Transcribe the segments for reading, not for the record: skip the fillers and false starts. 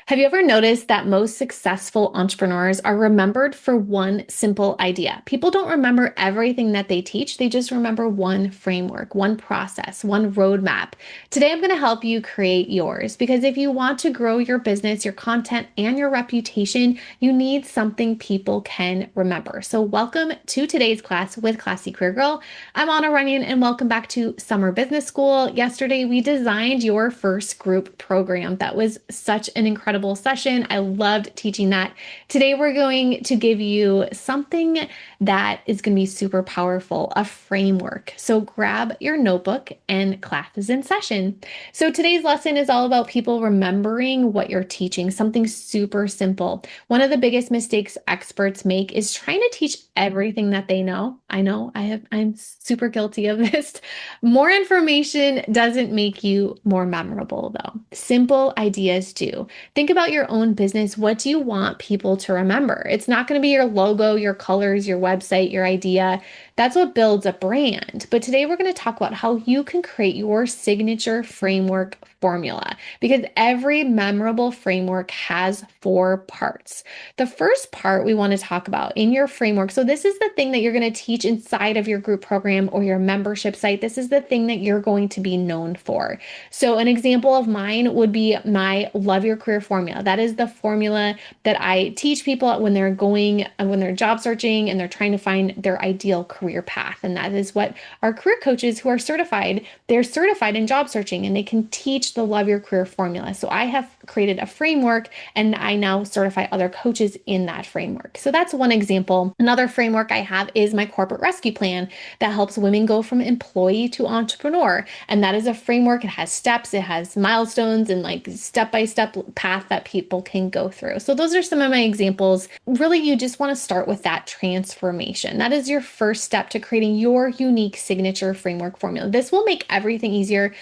Have you ever noticed that most successful entrepreneurs are remembered for one simple idea? People don't remember everything that they teach, they just remember one framework, one process, one roadmap. Today, I'm going to help you create yours because if you want to grow your business, your content, and your reputation, you need something people can remember. So, welcome to today's class with Classy Career Girl. I'm Anna Runyon, and welcome back to Summer Business School. Yesterday, we designed your first group program. That was such an incredible session. I loved teaching that. Today, we're going to give you something that is going to be super powerful, a framework. So grab your notebook and class is in session. So today's lesson is all about people remembering what you're teaching, something super simple. One of the biggest mistakes experts make is trying to teach everything that they know. I'm super guilty of this. More information doesn't make you more memorable though. Simple ideas do. Think about your own business. What do you want people to remember? It's not going to be your logo, your colors, your website, your idea. That's what builds a brand. But today we're going to talk about how you can create your signature framework formula because every memorable framework has 4 parts. The first part we want to talk about in your framework. So this is the thing that you're going to teach inside of your group program or your membership site. This is the thing that you're going to be known for. So an example of mine would be my Love Your Career formula. That is the formula that I teach people when they're job searching and they're trying to find their ideal career path. And that is what our career coaches who are certified, they're certified in job searching and they can teach the Love Your Career formula. So I have created a framework and I now certify other coaches in that framework. So that's one example. Another framework I have is my corporate rescue plan that helps women go from employee to entrepreneur. And that is a framework. It has steps, it has milestones and like step-by-step path that people can go through. So those are some of my examples. Really, you just want to start with that transformation. That is your first step to creating your unique signature framework formula. This will make everything easier.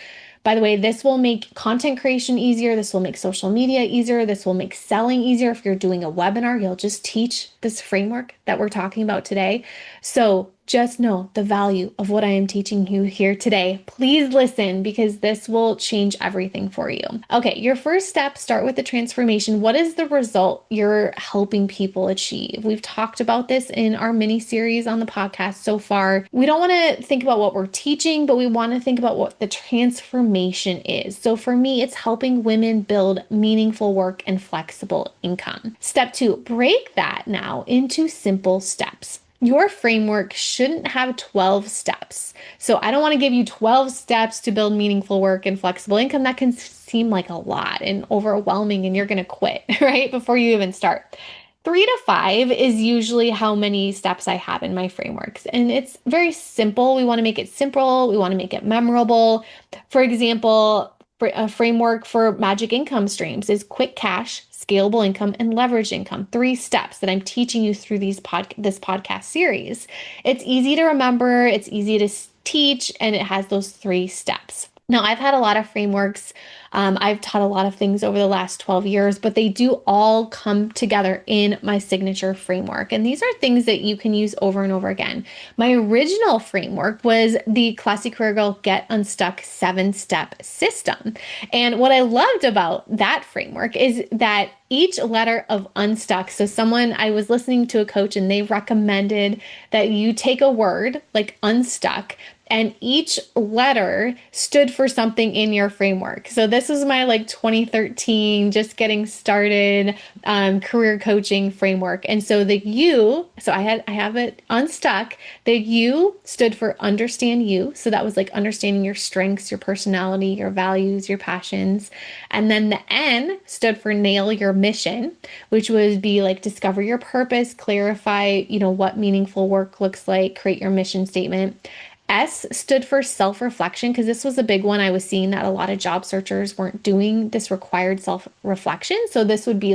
By the way, this will make content creation easier. This will make social media easier. This will make selling easier. If you're doing a webinar, you'll just teach this framework that we're talking about today. So just know the value of what I am teaching you here today. Please listen because this will change everything for you. Okay, your first step, start with the transformation. What is the result you're helping people achieve? We've talked about this in our mini series on the podcast so far. We don't want to think about what we're teaching, but we want to think about what the transformation is. So for me, it's helping women build meaningful work and flexible income. Step 2, break that now into simple steps. Your framework shouldn't have 12 steps. So I don't want to give you 12 steps to build meaningful work and flexible income. That can seem like a lot and overwhelming and you're going to quit, right? Before you even start. 3 to 5 is usually how many steps I have in my frameworks. And it's very simple. We want to make it simple. We want to make it memorable. For example, a framework for magic income streams is quick cash, scalable income, and leveraged income. 3 steps that I'm teaching you through this podcast series. It's easy to remember, it's easy to teach, and it has those 3 steps. Now, I've had a lot of frameworks. I've taught a lot of things over the last 12 years, but they do all come together in my signature framework. And these are things that you can use over and over again. My original framework was the Classy Career Girl Get Unstuck 7-step system. And what I loved about that framework is that each letter of unstuck. So I was listening to a coach and they recommended that you take a word like unstuck and each letter stood for something in your framework. So this was my 2013, just getting started career coaching framework. And so the U, so I have it unstuck. The U stood for understand you. So that was understanding your strengths, your personality, your values, your passions. And then the N stood for nail your mission, which would be discover your purpose, clarify, what meaningful work looks like, create your mission statement. S stood for self-reflection because this was a big one. I was seeing that a lot of job searchers weren't doing this required self-reflection. So this would be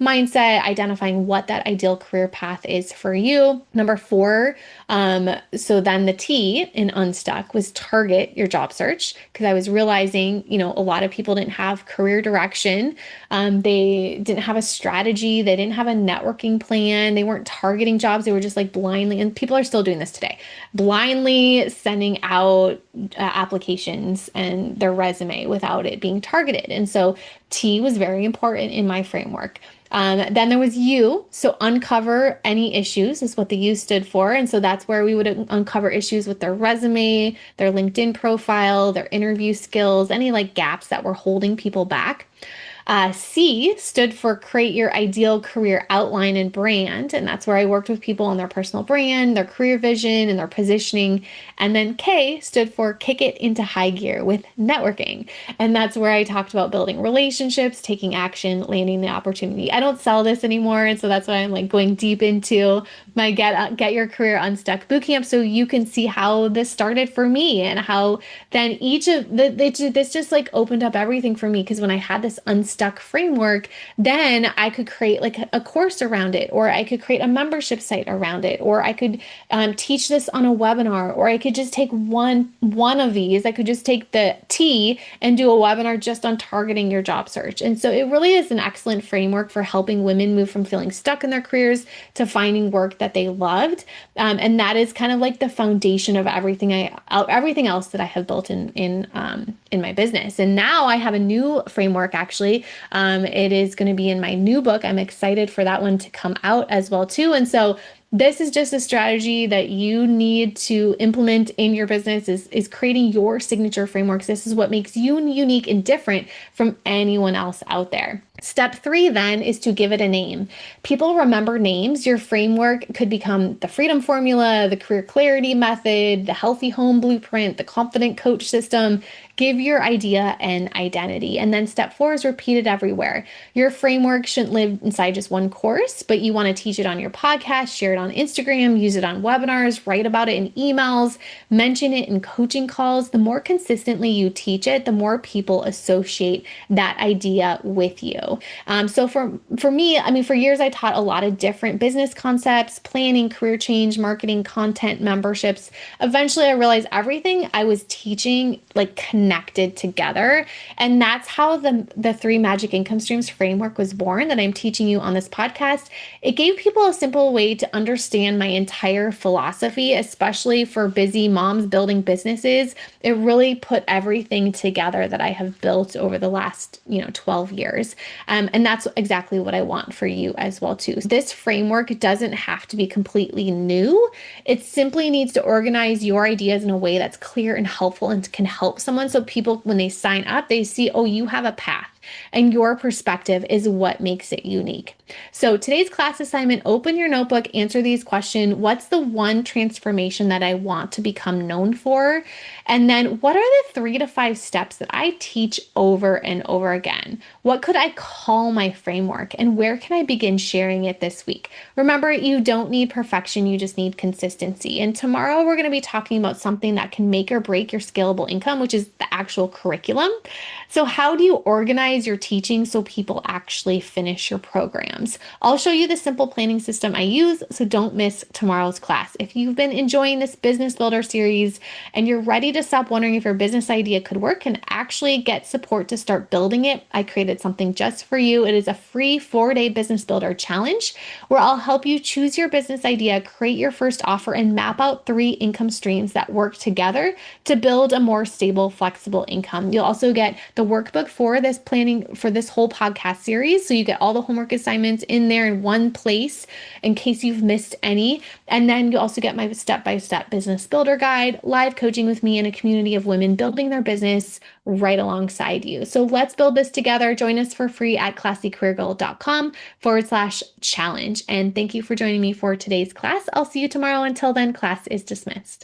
mindset, identifying what that ideal career path is for you. Number 4, so then the T in Unstuck was target your job search because I was realizing, a lot of people didn't have career direction. They didn't have a strategy. They didn't have a networking plan. They weren't targeting jobs. They were just blindly, and people are still doing this today, blindly sending out applications and their resume without it being targeted. And so T was very important in my framework. Then there was U. So uncover any issues is what the U stood for. And so that's where we would uncover issues with their resume, their LinkedIn profile, their interview skills, any like gaps that were holding people back. C stood for create your ideal career outline and brand. And that's where I worked with people on their personal brand, their career vision, and their positioning. And then K stood for kick it into high gear with networking. And that's where I talked about building relationships, taking action, landing the opportunity. I don't sell this anymore. And so that's why I'm like going deep into my Get Your Career Unstuck bootcamp so you can see how this started for me and how then each of this just like opened up everything for me. Because when I had this Unstuck framework, then I could create like a course around it, or I could create a membership site around it, or I could teach this on a webinar, or I could just take one of these. I could just take the T and do a webinar just on targeting your job search. And so it really is an excellent framework for helping women move from feeling stuck in their careers to finding work that they loved. And that is kind of like the foundation of everything else that I have built in my business. And now I have a new framework actually. It is going to be in my new book. I'm excited for that one to come out as well too. And so this is just a strategy that you need to implement in your business is creating your signature frameworks. This is what makes you unique and different from anyone else out there. Step 3 then is to give it a name. People remember names. Your framework could become the Freedom Formula, the Career Clarity Method, the Healthy Home Blueprint, the Confident Coach System. Give your idea an identity. And then step 4 is repeat it everywhere. Your framework shouldn't live inside just one course, but you want to teach it on your podcast, share it on Instagram, use it on webinars, write about it in emails, mention it in coaching calls. The more consistently you teach it, the more people associate that idea with you. So for me, I mean, for years, I taught a lot of different business concepts, planning, career change, marketing, content, memberships. Eventually, I realized everything I was teaching like connected together. And that's how the 3 Magic Income Streams framework was born that I'm teaching you on this podcast. It gave people a simple way to understand my entire philosophy, especially for busy moms building businesses. It really put everything together that I have built over the last, 12 years. And that's exactly what I want for you as well too. This framework doesn't have to be completely new. It simply needs to organize your ideas in a way that's clear and helpful and can help someone. So people, when they sign up, they see, oh, you have a path. And your perspective is what makes it unique. So today's class assignment, open your notebook, answer these questions. What's the one transformation that I want to become known for? And then what are the 3 to 5 steps that I teach over and over again? What could I call my framework? And where can I begin sharing it this week? Remember, you don't need perfection. You just need consistency. And tomorrow we're going to be talking about something that can make or break your scalable income, which is the actual curriculum. So how do you organize your teaching so people actually finish your programs? I'll show you the simple planning system I use, so don't miss tomorrow's class. If you've been enjoying this Business Builder series and you're ready to stop wondering if your business idea could work and actually get support to start building it, I created something just for you. It is a free 4-day Business Builder challenge where I'll help you choose your business idea, create your first offer, and map out 3 income streams that work together to build a more stable, flexible income. You'll also get the workbook for this planning for this whole podcast series. So you get all the homework assignments in there in one place in case you've missed any. And then you also get my step-by-step business builder guide, live coaching with me, and a community of women building their business right alongside you. So let's build this together. Join us for free at classycareergirl.com/challenge. And thank you for joining me for today's class. I'll see you tomorrow. Until then, class is dismissed.